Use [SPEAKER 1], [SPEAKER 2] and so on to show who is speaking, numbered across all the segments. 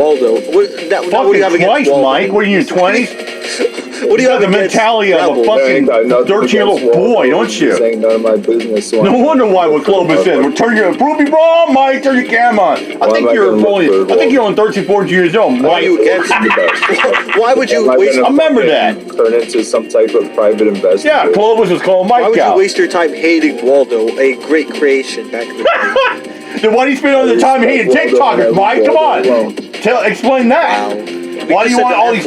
[SPEAKER 1] Waldo.
[SPEAKER 2] Fucking twice, Mike. What are you, in your 20s?
[SPEAKER 1] What do you have
[SPEAKER 2] the mentality of a fucking 13-year-old boy, don't you?
[SPEAKER 3] Saying none of my business. So
[SPEAKER 2] no wonder why what Clovis said. Well, turn your prove me wrong, Mike. Turn your camera on. I think you're only 13, 14 years old, Mike.
[SPEAKER 1] Why are you against Why would you waste?
[SPEAKER 2] I remember that.
[SPEAKER 3] Turn into some type of private investment.
[SPEAKER 2] Yeah, Clovis was calling Mike out.
[SPEAKER 1] Why would you waste your time hating Waldo, a great creation back in the day?
[SPEAKER 2] Then why do you spend all the time hating TikTokers, Mike? Come on, explain that.
[SPEAKER 1] Wow.
[SPEAKER 2] Why do you want all these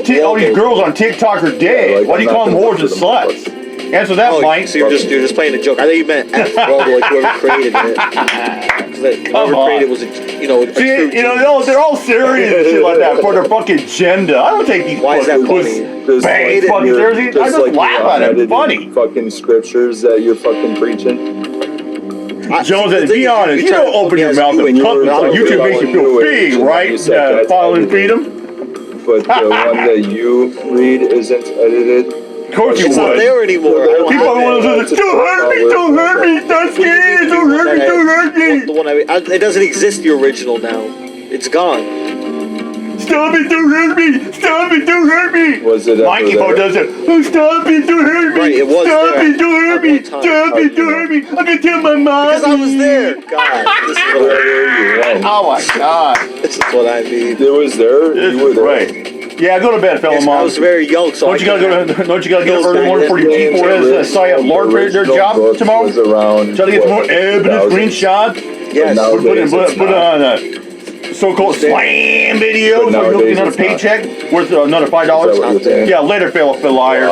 [SPEAKER 2] girls on TikTok are dead? Why do you call them whores and sluts? Answer that, Mike.
[SPEAKER 1] So you're just playing a joke. I think you meant F Waldo, like whoever created it. Whoever created was
[SPEAKER 2] they're all serious and shit like that for their fucking agenda. I don't take these.
[SPEAKER 1] Why is that funny?
[SPEAKER 2] Bang, fucking serious. I just laugh at it. It's funny.
[SPEAKER 3] Fucking scriptures that you're fucking preaching.
[SPEAKER 2] Jones, be honest. You don't open your mouth and cuss. YouTube makes you feel big, right? Following freedom.
[SPEAKER 3] But the one that you read isn't edited.
[SPEAKER 2] Of course you would.
[SPEAKER 1] It's not there anymore.
[SPEAKER 2] People want to say, don't hurt me, don't scared, don't hurt me.
[SPEAKER 1] The one it doesn't exist, the original now. It's gone.
[SPEAKER 2] Stop it, don't hurt me! Stop it, don't hurt me!
[SPEAKER 3] Was it
[SPEAKER 2] Mikey does it. Oh, stop it, don't hurt me!
[SPEAKER 1] Right, it was
[SPEAKER 2] stop
[SPEAKER 1] there
[SPEAKER 2] it, don't hurt me! Stop it, don't hurt me! I'm gonna tell my mom!
[SPEAKER 1] Because I was there! God, this is what I mean.
[SPEAKER 2] Oh my God.
[SPEAKER 1] This is what I mean.
[SPEAKER 3] It was there?
[SPEAKER 2] This
[SPEAKER 3] you were there?
[SPEAKER 2] Right. Yeah, go to bed, fella, Mom.
[SPEAKER 1] I was very young, so
[SPEAKER 2] don't you gotta get up early morning for your G4S site of Larp their job tomorrow? Try to get some more evidence, screenshot.
[SPEAKER 1] Yes.
[SPEAKER 2] Put on so-called slam videos where you're looking at a paycheck worth another $5. Yeah, later, fella, liar.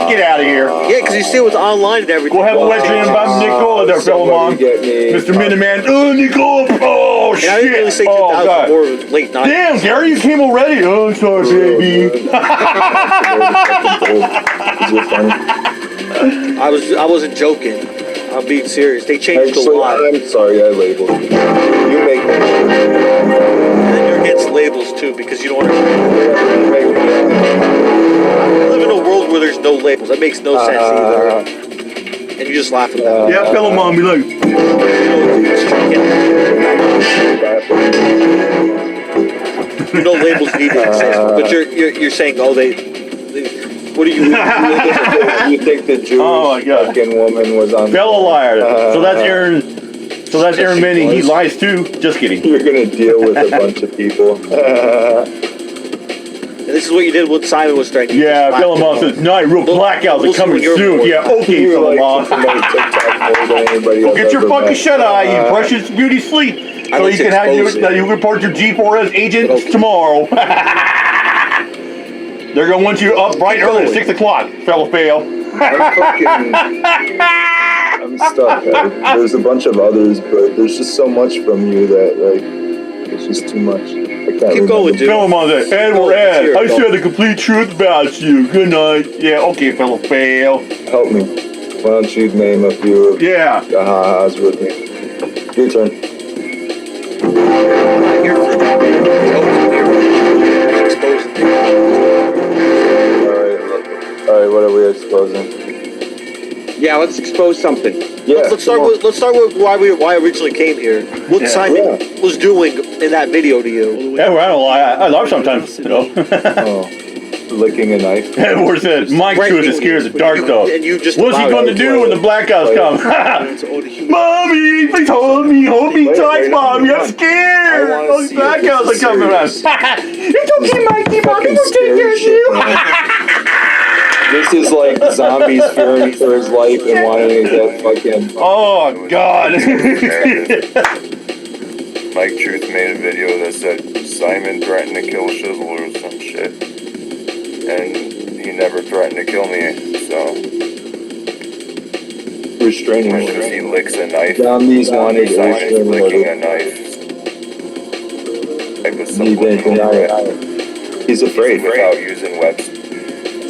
[SPEAKER 2] Get out of here.
[SPEAKER 1] Yeah, because you see what's online and everything.
[SPEAKER 2] Go have a wet dream about Nicola there, fella, Mom. Mr. Miniman. Oh, Nicola. Oh, shit.
[SPEAKER 1] I didn't really say 2000 or late 90s.
[SPEAKER 2] Damn, Gary, you came already. Oh, I'm sorry, baby.
[SPEAKER 1] I wasn't joking. I'm being serious. They changed a lot.
[SPEAKER 3] I'm sorry, I labeled you. You make me.
[SPEAKER 1] And then you're against labels too because you don't understand. We live in a world where there's no labels. That makes no sense either. And you just laugh at that.
[SPEAKER 2] Yeah, fellow Mom, be like.
[SPEAKER 1] You know labels need to exist, but you're saying, oh, they what do you
[SPEAKER 3] you think the Jewish fucking woman was on
[SPEAKER 2] fellow liar. So that's Aaron Manning, he lies too. Just kidding.
[SPEAKER 3] You're gonna deal with a bunch of people.
[SPEAKER 1] And this is what you did when Simon was striking.
[SPEAKER 2] Yeah, fellow Mom says, no, real blackouts are coming soon. Yeah, okay, fellow Mom. Get your fucking shut-eye, you precious beauty sleep. So you can have you report your G4S agent tomorrow. They're gonna want you up bright early at 6 o'clock, fellow fail.
[SPEAKER 3] I'm stuck. There's a bunch of others, but there's just so much from you that it's just too much. I can't
[SPEAKER 1] keep going, dude.
[SPEAKER 2] Fellow Mom says, Ed, I said the complete truth about you. Good night. Yeah, okay, fellow fail.
[SPEAKER 3] Help me. Why don't you name a few of the ha-has with me? Your turn. Alright, what are we exposing?
[SPEAKER 4] Yeah, let's expose something.
[SPEAKER 3] Yeah,
[SPEAKER 1] let's start with why I originally came here. What Simon was doing in that video to you.
[SPEAKER 2] Yeah, well, I don't lie. I love sometimes, you know.
[SPEAKER 3] Licking a knife.
[SPEAKER 2] Or said, Mike too is scared of the dark though.
[SPEAKER 1] And you just
[SPEAKER 2] what's he going to do when the blackouts come? Mommy, please hold me tight, Mommy. I'm scared. Those blackouts are coming around. It's okay, Mikey. Mommy will take care of you.
[SPEAKER 3] This is like zombies fearing for his life and wanting to get fucking.
[SPEAKER 2] Oh God.
[SPEAKER 5] Mike Truth made a video that said Simon threatened to kill Shizzle or some shit. And he never threatened to kill me, so.
[SPEAKER 3] Restraining order.
[SPEAKER 5] He licks a knife.
[SPEAKER 3] Zombies wanted
[SPEAKER 5] Simon's licking a knife.
[SPEAKER 3] He's afraid
[SPEAKER 5] without using webs.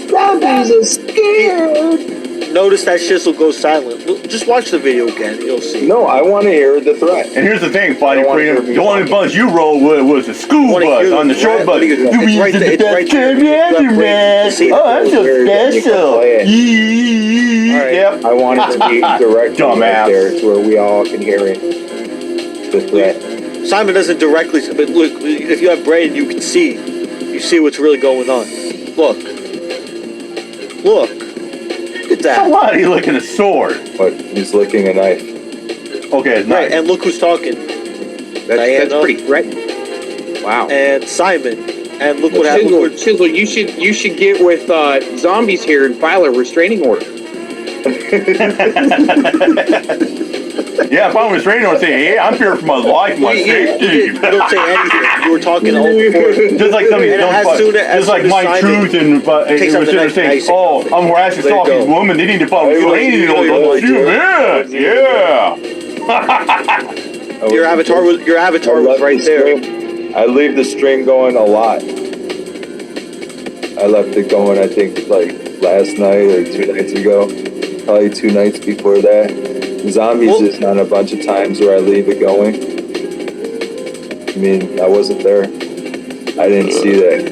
[SPEAKER 3] Zombies are scared.
[SPEAKER 1] Notice that Shizzle goes silent. Just watch the video again, you'll see.
[SPEAKER 3] No, I want to hear the threat.
[SPEAKER 2] And here's the thing, Fighting Freedom. The only bus you rode with was the school bus on the short bus.
[SPEAKER 1] It's right there.
[SPEAKER 2] Oh, that's so special. Yep.
[SPEAKER 3] I want it to be direct right there to where we all can hear it. The threat.
[SPEAKER 1] Simon doesn't directly, but look, if you have brain, you can see. You see what's really going on. Look. Look. Look at that.
[SPEAKER 2] What? He's licking a sword.
[SPEAKER 3] But he's licking a knife.
[SPEAKER 2] Okay, it's
[SPEAKER 1] Right,
[SPEAKER 2] nice.
[SPEAKER 1] and look who's talking.
[SPEAKER 4] That's pretty threatening. Wow.
[SPEAKER 1] And Simon. And look what happened.
[SPEAKER 4] Chisel, you should get with zombies here and file a restraining order.
[SPEAKER 2] Yeah, if I'm restraining, I'd say, hey, I'm here for my life, my safety.
[SPEAKER 1] You don't say anything. You were talking all before.
[SPEAKER 2] Just like somebody's
[SPEAKER 1] And
[SPEAKER 2] done,
[SPEAKER 1] as
[SPEAKER 2] like
[SPEAKER 1] soon as
[SPEAKER 2] my
[SPEAKER 1] Simon
[SPEAKER 2] truth, and it
[SPEAKER 1] takes
[SPEAKER 2] was
[SPEAKER 1] out the
[SPEAKER 2] just
[SPEAKER 1] knife,
[SPEAKER 2] saying, oh, I'm harassing
[SPEAKER 1] There you
[SPEAKER 2] stalking
[SPEAKER 1] go.
[SPEAKER 2] women. They need to follow
[SPEAKER 3] Hey,
[SPEAKER 2] restraining
[SPEAKER 3] wait,
[SPEAKER 2] orders.
[SPEAKER 3] wait,
[SPEAKER 2] Yeah.
[SPEAKER 1] Your avatar was right there.
[SPEAKER 3] I leave the string going a lot. I left it going, I think, like last night or 2 nights ago. Probably 2 nights before that. Zombies is on a bunch of times where I leave it going. I mean, I wasn't there. I didn't see that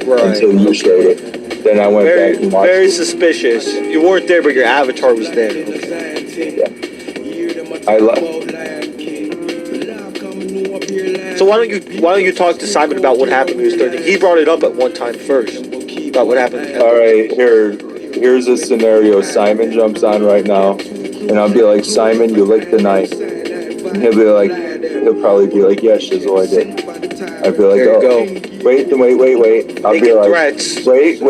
[SPEAKER 3] until you showed it. Then I went back and watched
[SPEAKER 1] Very
[SPEAKER 3] it.
[SPEAKER 1] suspicious. You weren't there, but your avatar was there.
[SPEAKER 3] Yeah. I left.
[SPEAKER 1] So why don't you talk to Simon about what happened when he was 13? He brought it up at one time first about what happened.
[SPEAKER 3] All right, here's a scenario. Simon jumps on right now, and I'll be like, Simon, you licked the knife. And he'll probably be like, yeah, Shizzle, I did. I'd be like,
[SPEAKER 1] There you
[SPEAKER 3] oh, wait. I'll be
[SPEAKER 1] Making
[SPEAKER 3] like,
[SPEAKER 1] threats.
[SPEAKER 3] wait.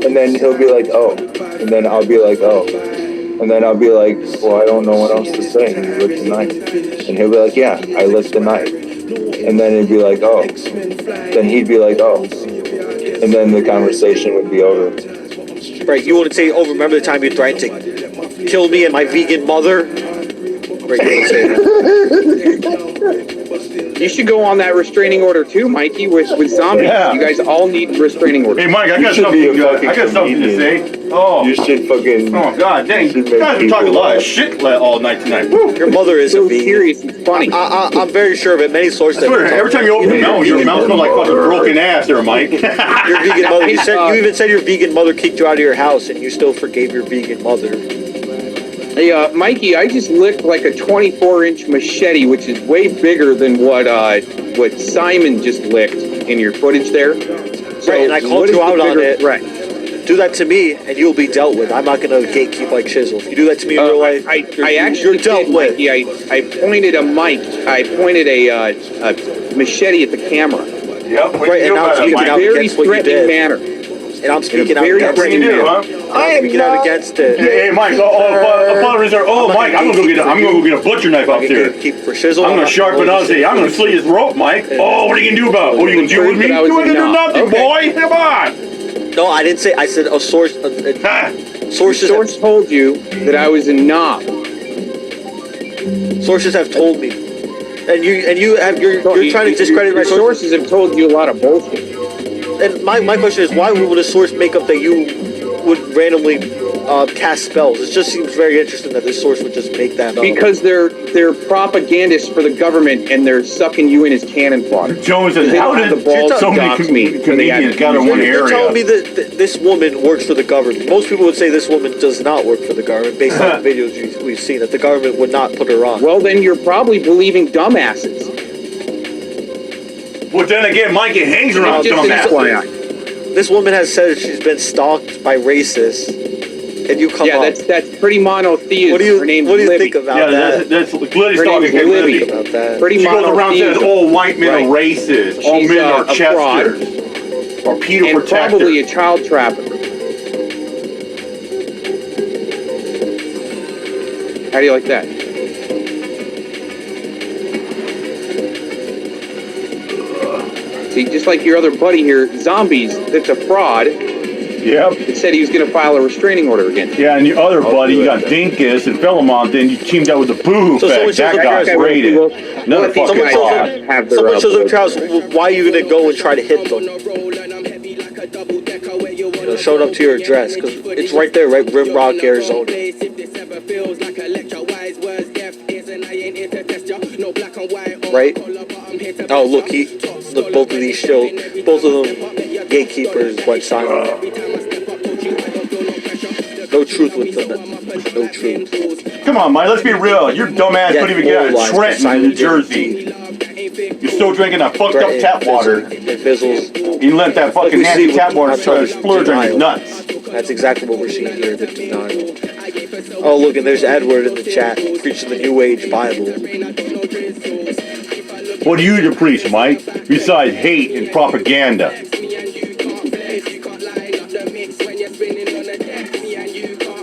[SPEAKER 3] And then he'll be like, oh. And then I'll be like, oh. And then I'll be like, well, I don't know what else to say. You licked the knife. And he'll be like, yeah, I licked the knife. And then it'd be like, oh. Then he'd be like, oh. And then the conversation would be over.
[SPEAKER 1] Right, you want to say, oh, remember the time you tried to kill me and my vegan mother? Right, you want to say that.
[SPEAKER 4] You should go on that restraining order too, Mikey, with zombies.
[SPEAKER 2] Yeah.
[SPEAKER 4] You guys all need restraining orders.
[SPEAKER 2] Hey, Mike, I got
[SPEAKER 3] should be
[SPEAKER 2] something.
[SPEAKER 3] a fucking
[SPEAKER 2] I got something to say. Oh.
[SPEAKER 3] You should fucking.
[SPEAKER 2] Oh God, dang! You
[SPEAKER 3] should make
[SPEAKER 2] guys been talking a
[SPEAKER 3] people
[SPEAKER 2] lot of
[SPEAKER 3] laugh.
[SPEAKER 2] shit all night tonight. Woo.
[SPEAKER 1] Your mother is
[SPEAKER 4] So
[SPEAKER 1] a vegan.
[SPEAKER 4] serious and funny.
[SPEAKER 1] I'm very sure of it. Many sources.
[SPEAKER 2] I swear, every time you open your mouth smells like fucking broken ass there, Mike.
[SPEAKER 1] Your vegan mother. You even said your vegan mother kicked you out of your house, and you still forgave your vegan mother.
[SPEAKER 4] Hey, Mikey, I just licked like a 24-inch machete, which is way bigger than what Simon just licked in your footage there. So
[SPEAKER 1] Right, and I called
[SPEAKER 4] what is
[SPEAKER 1] you
[SPEAKER 4] the
[SPEAKER 1] out on
[SPEAKER 4] bigger
[SPEAKER 1] it.
[SPEAKER 4] threat?
[SPEAKER 1] Do that to me, and you'll be dealt with. I'm not gonna gatekeep like Chisel. If you do that to me in real life,
[SPEAKER 4] I
[SPEAKER 1] you're
[SPEAKER 4] actually
[SPEAKER 1] dealt
[SPEAKER 4] did,
[SPEAKER 1] with.
[SPEAKER 4] Mikey. I pointed a machete at the camera.
[SPEAKER 2] Yep.
[SPEAKER 1] Right, and now I'm speaking out
[SPEAKER 4] Very
[SPEAKER 1] against what you
[SPEAKER 4] threatening
[SPEAKER 1] did.
[SPEAKER 4] manner.
[SPEAKER 1] And I'm speaking out
[SPEAKER 4] very
[SPEAKER 1] against
[SPEAKER 2] What do you
[SPEAKER 1] it.
[SPEAKER 2] do, huh?
[SPEAKER 1] I'm speaking out against it.
[SPEAKER 2] Hey, Mike. Mike, I'm gonna go get a butcher knife up there.
[SPEAKER 1] Keep for Shizzle.
[SPEAKER 2] I'm gonna sharpen it up. I'm gonna slit his throat, Mike. Oh, what are you gonna do about it? What are you gonna do with me?
[SPEAKER 4] But I
[SPEAKER 2] You
[SPEAKER 4] was
[SPEAKER 2] ain't gonna do
[SPEAKER 4] enough.
[SPEAKER 2] nothing, boy. Come on.
[SPEAKER 1] No, I didn't say. I said a source. Sources.
[SPEAKER 4] Source told you that I was a knob.
[SPEAKER 1] Sources have told me. And you're trying to discredit my
[SPEAKER 4] Your
[SPEAKER 1] sources.
[SPEAKER 4] sources have told you a lot of bullshit.
[SPEAKER 1] And my question is, why would a source make up that you would randomly cast spells? It just seems very interesting that this source would just make that up.
[SPEAKER 4] Because they're propagandists for the government and they're sucking you in as cannon fodder.
[SPEAKER 2] Jones says,
[SPEAKER 4] They
[SPEAKER 2] how
[SPEAKER 4] don't have
[SPEAKER 2] did
[SPEAKER 4] the balls
[SPEAKER 2] so
[SPEAKER 4] to
[SPEAKER 2] many
[SPEAKER 4] dox me.
[SPEAKER 2] comedians got in one
[SPEAKER 1] You're telling me
[SPEAKER 2] area?
[SPEAKER 1] that this woman works for the government. Most people would say this woman does not work for the government based on the videos we've seen, that the government would not put her on.
[SPEAKER 4] Well, then you're probably believing dumbasses.
[SPEAKER 2] Well, then again, Mike, it hangs around
[SPEAKER 4] Just an
[SPEAKER 2] dumbass.
[SPEAKER 4] FYI.
[SPEAKER 1] This woman has said she's been stalked by racists, and you come
[SPEAKER 4] Yeah,
[SPEAKER 1] up.
[SPEAKER 4] that's pretty monotheism.
[SPEAKER 1] What do you
[SPEAKER 4] Her name's
[SPEAKER 1] think
[SPEAKER 4] Libby.
[SPEAKER 1] about
[SPEAKER 2] Yeah,
[SPEAKER 1] that?
[SPEAKER 2] that's Glitty's
[SPEAKER 4] Her
[SPEAKER 2] talking
[SPEAKER 4] name's Libby.
[SPEAKER 2] Glitty.
[SPEAKER 1] About that.
[SPEAKER 4] Pretty
[SPEAKER 2] She goes around and says,
[SPEAKER 4] monotheism.
[SPEAKER 2] all white men
[SPEAKER 4] Right.
[SPEAKER 2] are racist. All
[SPEAKER 4] She's,
[SPEAKER 2] men are
[SPEAKER 4] a fraud.
[SPEAKER 2] chesters. Or Peter
[SPEAKER 4] And
[SPEAKER 2] Protector.
[SPEAKER 4] probably a child trafficker. How do you like that? See, just like your other buddy here, Zombies, that's a fraud.
[SPEAKER 2] Yep.
[SPEAKER 4] It said he was going to file a restraining order against you.
[SPEAKER 2] Yeah, and your other buddy, you got Dinkus and Philemon, then you teamed up with the Boohoo
[SPEAKER 1] So someone
[SPEAKER 2] Effect. That
[SPEAKER 1] shows up
[SPEAKER 2] got
[SPEAKER 1] to-
[SPEAKER 2] rated.
[SPEAKER 4] Well,
[SPEAKER 2] Another
[SPEAKER 4] I think
[SPEAKER 2] fucking
[SPEAKER 4] someone
[SPEAKER 1] shows
[SPEAKER 2] fraud.
[SPEAKER 1] up-
[SPEAKER 4] have their,
[SPEAKER 1] Someone shows up to your house. Why are you gonna go and try to hit them? Showing up to your address because it's right there, right, Rimrock, Arizona. Right? Oh, look, both of these both of them gatekeepers went silent. No truth with them. No truth.
[SPEAKER 2] Come on, Mike, let's be real. Your dumb ass
[SPEAKER 1] Yeah,
[SPEAKER 2] couldn't even get out
[SPEAKER 1] lies.
[SPEAKER 2] of Trenton,
[SPEAKER 1] Simon
[SPEAKER 2] New Jersey. You're still drinking that fucked up tap water.
[SPEAKER 1] It fizzles.
[SPEAKER 2] You let that fucking
[SPEAKER 1] we
[SPEAKER 2] nasty
[SPEAKER 1] see
[SPEAKER 2] tap water
[SPEAKER 1] with- on
[SPEAKER 2] splurge on your
[SPEAKER 1] denial.
[SPEAKER 2] nuts.
[SPEAKER 1] That's exactly what we're seeing here, the denial. Oh, look, and there's Edward in the chat preaching the New Age Bible.
[SPEAKER 2] What do you preach, Mike? Besides hate and propaganda.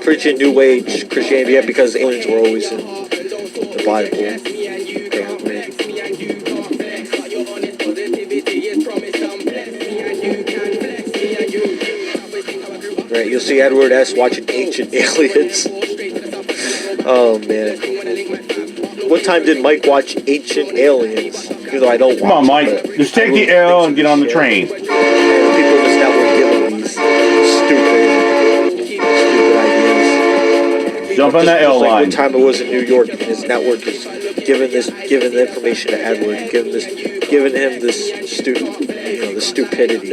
[SPEAKER 1] Preaching New Age Christianity, yeah, because aliens were always in the Bible. Right, you'll see Edward S. watching Ancient Aliens. Oh, man. What time did Mike watch Ancient Aliens? Even though I don't watch
[SPEAKER 2] Come on, Mike.
[SPEAKER 1] it,
[SPEAKER 2] Just take the L and get on the train.
[SPEAKER 1] And people in this network giving these stupid ideas.
[SPEAKER 2] Jump on that L
[SPEAKER 1] Like
[SPEAKER 2] line.
[SPEAKER 1] what time it was in New York, and his network is giving the information to Edward, giving him this the stupidity,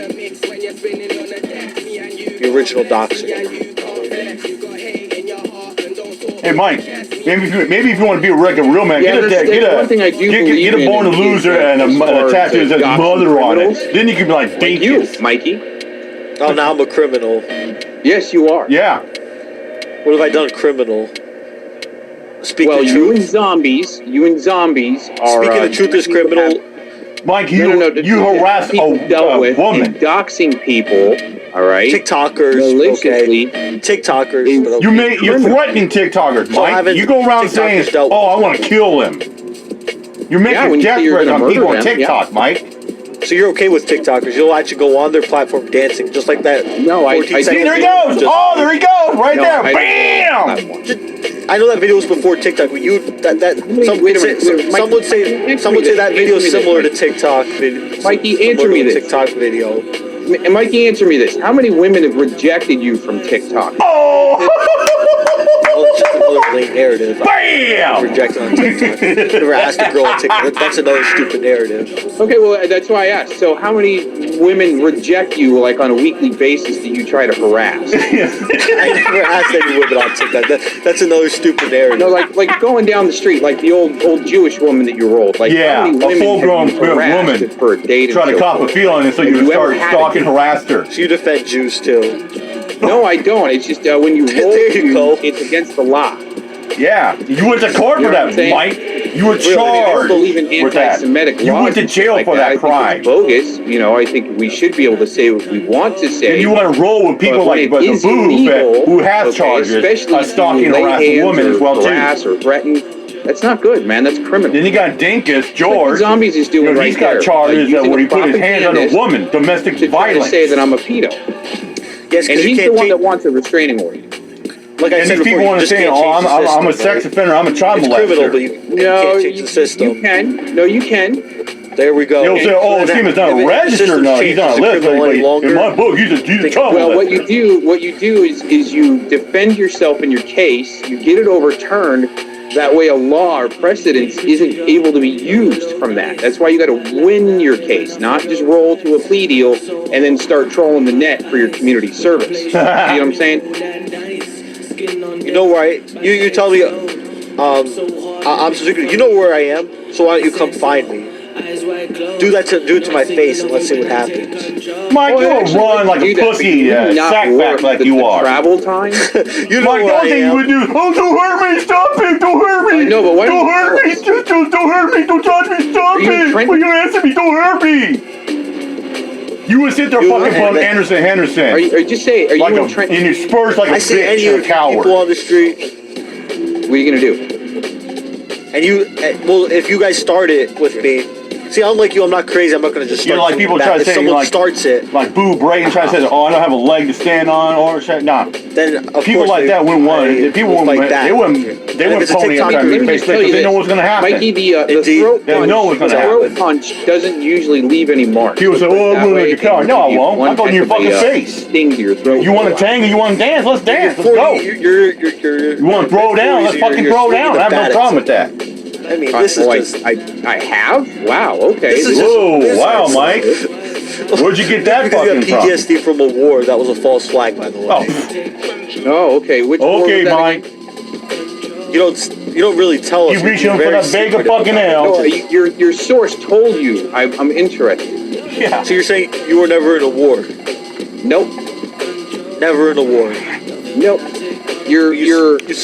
[SPEAKER 1] the original doxing.
[SPEAKER 2] Hey, Mike. Maybe if you want to be a real man,
[SPEAKER 4] Yeah,
[SPEAKER 2] get
[SPEAKER 4] one thing I do
[SPEAKER 2] a
[SPEAKER 4] believe
[SPEAKER 2] born
[SPEAKER 4] in
[SPEAKER 2] loser
[SPEAKER 4] is
[SPEAKER 2] and a
[SPEAKER 4] as far
[SPEAKER 2] tattoo
[SPEAKER 4] as
[SPEAKER 2] that says
[SPEAKER 4] doxing
[SPEAKER 2] mother on
[SPEAKER 4] criminals.
[SPEAKER 2] it. Then you can be like,
[SPEAKER 4] Like you,
[SPEAKER 2] dinkus.
[SPEAKER 4] Mikey.
[SPEAKER 1] Oh, now I'm a criminal.
[SPEAKER 4] Yes, you are.
[SPEAKER 2] Yeah.
[SPEAKER 1] What have I done criminal? Speak
[SPEAKER 4] Well,
[SPEAKER 1] the
[SPEAKER 4] you and
[SPEAKER 1] truth.
[SPEAKER 4] zombies are.
[SPEAKER 1] Speaking the truth is criminal.
[SPEAKER 2] Mike, you harass a woman.
[SPEAKER 4] And doxing people, all right?
[SPEAKER 1] TikTokers,
[SPEAKER 4] maliciously.
[SPEAKER 1] okay. TikTokers.
[SPEAKER 4] In-
[SPEAKER 1] but okay.
[SPEAKER 2] You're threatening TikTokers,
[SPEAKER 1] So
[SPEAKER 2] Mike.
[SPEAKER 1] haven't
[SPEAKER 2] You go around saying,
[SPEAKER 1] TikTokers dealt
[SPEAKER 2] "Oh, I
[SPEAKER 1] with
[SPEAKER 2] want to kill him." You're
[SPEAKER 4] Yeah, when
[SPEAKER 2] making
[SPEAKER 4] you say
[SPEAKER 2] death
[SPEAKER 4] you're
[SPEAKER 2] threats
[SPEAKER 4] gonna
[SPEAKER 2] on people
[SPEAKER 4] murder
[SPEAKER 2] on
[SPEAKER 4] them,
[SPEAKER 2] TikTok, Mike.
[SPEAKER 1] So you're okay with TikTokers? You'll actually go on their platform dancing just like that.
[SPEAKER 4] No, I
[SPEAKER 1] 14
[SPEAKER 4] see,
[SPEAKER 2] See,
[SPEAKER 1] seconds
[SPEAKER 2] there he
[SPEAKER 1] video
[SPEAKER 2] goes.
[SPEAKER 1] just-
[SPEAKER 2] Oh, there he goes, right
[SPEAKER 4] No,
[SPEAKER 2] there.
[SPEAKER 4] I-
[SPEAKER 2] Bam!
[SPEAKER 1] I know that video was before TikTok, but
[SPEAKER 4] Wait a minute, wait a minute,
[SPEAKER 1] some would say that video is similar to TikTok video.
[SPEAKER 4] Mikey,
[SPEAKER 1] similar
[SPEAKER 4] answer
[SPEAKER 1] to
[SPEAKER 4] me
[SPEAKER 1] a
[SPEAKER 4] this.
[SPEAKER 1] TikTok video.
[SPEAKER 4] And Mikey, answer me this. How many women have rejected you from TikTok?
[SPEAKER 2] Oh!
[SPEAKER 1] Oh, it's just another lame narrative.
[SPEAKER 2] Bam!
[SPEAKER 1] Rejected on TikTok. Never asked a girl on TikTok. That's another stupid narrative.
[SPEAKER 4] Okay, well, that's why I asked. So how many women reject you, like, on a weekly basis that you try to harass?
[SPEAKER 1] I never asked any women on TikTok. That's another stupid narrative.
[SPEAKER 4] No, like going down the street, like the old Jewish woman that you rolled. Like,
[SPEAKER 2] Yeah,
[SPEAKER 4] how many
[SPEAKER 2] a
[SPEAKER 4] women
[SPEAKER 2] full-grown
[SPEAKER 4] have you harassed
[SPEAKER 2] woman
[SPEAKER 4] for a date?
[SPEAKER 2] Try
[SPEAKER 4] and
[SPEAKER 2] to
[SPEAKER 4] so
[SPEAKER 2] cop a
[SPEAKER 4] forth?
[SPEAKER 2] feeling, and so
[SPEAKER 4] Have
[SPEAKER 2] you
[SPEAKER 4] you ever
[SPEAKER 2] start
[SPEAKER 4] had
[SPEAKER 2] stalking,
[SPEAKER 4] it?
[SPEAKER 2] harassed her.
[SPEAKER 1] So you defend Jews too.
[SPEAKER 4] No, I don't. It's just when you roll,
[SPEAKER 1] There you go.
[SPEAKER 4] it's against the law.
[SPEAKER 2] Yeah, you went to court
[SPEAKER 4] You
[SPEAKER 2] for
[SPEAKER 4] know what
[SPEAKER 2] that,
[SPEAKER 4] I'm saying?
[SPEAKER 2] Mike. You were
[SPEAKER 4] I don't
[SPEAKER 2] charged
[SPEAKER 4] believe in
[SPEAKER 2] with that.
[SPEAKER 4] anti-Semitic
[SPEAKER 2] You
[SPEAKER 4] laws
[SPEAKER 2] went to
[SPEAKER 4] and shit
[SPEAKER 2] jail
[SPEAKER 4] like
[SPEAKER 2] for that
[SPEAKER 4] I think
[SPEAKER 2] crime.
[SPEAKER 4] it's bogus. You know, I think we should be able to say what we want to say.
[SPEAKER 2] And you want to roll with people
[SPEAKER 4] But when
[SPEAKER 2] like
[SPEAKER 4] it
[SPEAKER 2] the
[SPEAKER 4] is
[SPEAKER 2] Boo
[SPEAKER 4] illegal,
[SPEAKER 2] who has
[SPEAKER 4] okay,
[SPEAKER 2] charges
[SPEAKER 4] especially
[SPEAKER 2] of stalking
[SPEAKER 4] if
[SPEAKER 2] and
[SPEAKER 4] you lay
[SPEAKER 2] harassing
[SPEAKER 4] hands
[SPEAKER 2] women
[SPEAKER 4] or
[SPEAKER 2] as well
[SPEAKER 4] harass
[SPEAKER 2] too.
[SPEAKER 4] or threaten. That's not good, man. That's criminal.
[SPEAKER 2] Then you got Dinkus,
[SPEAKER 4] Like
[SPEAKER 2] George.
[SPEAKER 4] the zombies is doing
[SPEAKER 2] He's
[SPEAKER 4] right
[SPEAKER 2] got
[SPEAKER 4] there.
[SPEAKER 2] charges
[SPEAKER 4] Like,
[SPEAKER 2] where he
[SPEAKER 4] using
[SPEAKER 2] put his hands on a
[SPEAKER 4] propagandist
[SPEAKER 2] woman, domestic
[SPEAKER 4] to try to
[SPEAKER 2] violence.
[SPEAKER 4] say that I'm a pedo.
[SPEAKER 1] Yes,
[SPEAKER 4] And
[SPEAKER 1] because you
[SPEAKER 4] he's the
[SPEAKER 1] can't
[SPEAKER 4] one that
[SPEAKER 1] change.
[SPEAKER 4] wants a restraining order.
[SPEAKER 1] Like I
[SPEAKER 2] And
[SPEAKER 1] said
[SPEAKER 2] these
[SPEAKER 1] before,
[SPEAKER 2] people
[SPEAKER 1] you
[SPEAKER 2] want to
[SPEAKER 1] just
[SPEAKER 2] say,
[SPEAKER 1] can't
[SPEAKER 2] "Oh,
[SPEAKER 1] change the
[SPEAKER 2] I'm a
[SPEAKER 1] system,
[SPEAKER 2] sex
[SPEAKER 1] right?
[SPEAKER 2] offender. I'm a child
[SPEAKER 1] It's criminal, but
[SPEAKER 2] molester."
[SPEAKER 1] you can't change the system.
[SPEAKER 4] You can. No, you can.
[SPEAKER 1] There we go.
[SPEAKER 2] They'll say, "Oh,
[SPEAKER 1] So
[SPEAKER 2] Steven's
[SPEAKER 1] if
[SPEAKER 2] not
[SPEAKER 1] the
[SPEAKER 2] registered.
[SPEAKER 1] system
[SPEAKER 2] No, he's not
[SPEAKER 1] changes,
[SPEAKER 2] a list.
[SPEAKER 1] the criminal any
[SPEAKER 2] In
[SPEAKER 1] longer,
[SPEAKER 2] my book, he's a child
[SPEAKER 4] Well,
[SPEAKER 2] molester."
[SPEAKER 4] what you do is you defend yourself in your case. You get it overturned. That way, a law or precedence isn't able to be used from that. That's why you got to win your case, not just roll to a plea deal and then start trolling the net for your community service. You know what I'm saying?
[SPEAKER 1] You know where you tell me, I'm you know where I am, so why don't you come find me? Do it to my face and let's see what happens.
[SPEAKER 2] Mike, you will
[SPEAKER 4] actually,
[SPEAKER 2] run like a
[SPEAKER 4] do that,
[SPEAKER 2] pussy
[SPEAKER 4] but you not
[SPEAKER 2] sackback
[SPEAKER 4] work
[SPEAKER 2] like
[SPEAKER 4] the
[SPEAKER 2] you are.
[SPEAKER 4] Travel time.
[SPEAKER 1] You know
[SPEAKER 2] Mike, the
[SPEAKER 1] where I
[SPEAKER 2] only thing you
[SPEAKER 1] am.
[SPEAKER 2] would do, "Oh, don't hurt me, stop it, don't hurt me.
[SPEAKER 4] I know, but why
[SPEAKER 2] don't
[SPEAKER 4] don't you
[SPEAKER 2] hurt me,
[SPEAKER 4] tell us?
[SPEAKER 2] don't hurt me, don't touch me, stop
[SPEAKER 4] Are you
[SPEAKER 2] it.
[SPEAKER 4] trying-
[SPEAKER 2] Will you answer me, don't hurt me." You would sit there
[SPEAKER 1] You
[SPEAKER 2] fucking
[SPEAKER 1] are-
[SPEAKER 2] bum Anderson Henderson.
[SPEAKER 4] Are you just say? Are you
[SPEAKER 2] like
[SPEAKER 4] in Trent?
[SPEAKER 2] and you spurs like a
[SPEAKER 1] I see
[SPEAKER 2] bitch
[SPEAKER 1] any
[SPEAKER 2] and
[SPEAKER 1] of
[SPEAKER 2] a
[SPEAKER 1] you
[SPEAKER 2] coward.
[SPEAKER 1] people on the street,
[SPEAKER 4] What are you gonna do?
[SPEAKER 1] and well, if you guys start it with me, see, unlike you, I'm not crazy. I'm not gonna just
[SPEAKER 2] You
[SPEAKER 1] start.
[SPEAKER 2] know, like
[SPEAKER 1] from
[SPEAKER 2] people
[SPEAKER 1] the
[SPEAKER 2] try
[SPEAKER 1] back.
[SPEAKER 2] to
[SPEAKER 1] If
[SPEAKER 2] say,
[SPEAKER 1] someone
[SPEAKER 2] like-
[SPEAKER 1] starts it,
[SPEAKER 2] Like Boo Brayton trying to say, "Oh, I don't have a leg to stand on," or shit. Nah.
[SPEAKER 1] then of
[SPEAKER 2] People
[SPEAKER 1] course
[SPEAKER 2] like that wouldn't want. People
[SPEAKER 1] will
[SPEAKER 2] wouldn't.
[SPEAKER 1] fight back.
[SPEAKER 2] They wouldn't
[SPEAKER 1] And
[SPEAKER 2] pony
[SPEAKER 1] if
[SPEAKER 2] up
[SPEAKER 1] it's a
[SPEAKER 2] trying to
[SPEAKER 1] TikTok,
[SPEAKER 2] be
[SPEAKER 4] let me
[SPEAKER 2] face
[SPEAKER 4] just tell
[SPEAKER 2] because
[SPEAKER 4] you
[SPEAKER 2] they know
[SPEAKER 4] this.
[SPEAKER 2] what's gonna happen.
[SPEAKER 4] Mikey, the
[SPEAKER 1] Indeed.
[SPEAKER 4] throat
[SPEAKER 2] They know what's
[SPEAKER 4] punch,
[SPEAKER 2] gonna
[SPEAKER 4] the throat
[SPEAKER 2] happen.
[SPEAKER 4] punch doesn't usually leave any mark.
[SPEAKER 2] People say, "Oh, I'm
[SPEAKER 4] That
[SPEAKER 2] gonna
[SPEAKER 4] way,
[SPEAKER 2] make a coward." No, I won't.
[SPEAKER 4] one
[SPEAKER 2] I'm going to your
[SPEAKER 4] heck of
[SPEAKER 2] fucking
[SPEAKER 4] a,
[SPEAKER 2] face.
[SPEAKER 4] Sting to your throat.
[SPEAKER 2] You want to tangle? You want to dance? Let's dance. Let's
[SPEAKER 1] Before
[SPEAKER 2] go.
[SPEAKER 1] you're
[SPEAKER 2] You want to throw down? Let's fucking throw down. I have no problem with that.
[SPEAKER 1] I mean, this is just.
[SPEAKER 4] I have? Wow, okay.
[SPEAKER 1] This is
[SPEAKER 2] Whoa,
[SPEAKER 1] this
[SPEAKER 2] wow,
[SPEAKER 1] is-
[SPEAKER 2] Mike. Where'd you get that
[SPEAKER 1] Because you
[SPEAKER 2] fucking
[SPEAKER 1] got
[SPEAKER 2] from?
[SPEAKER 1] PTSD from a war. That was a false flag, by the way.
[SPEAKER 2] Oh,
[SPEAKER 4] Oh, okay. Which war
[SPEAKER 2] okay,
[SPEAKER 4] was that
[SPEAKER 2] Mike.
[SPEAKER 1] You You don't really tell us.
[SPEAKER 2] You reaching for that bag of fucking
[SPEAKER 4] No,
[SPEAKER 2] nails.
[SPEAKER 4] your source told you I'm interested.
[SPEAKER 2] Yeah.
[SPEAKER 1] So you're saying you were never in a war?
[SPEAKER 4] Nope.
[SPEAKER 1] Never in a war.
[SPEAKER 4] Nope. You're
[SPEAKER 1] You served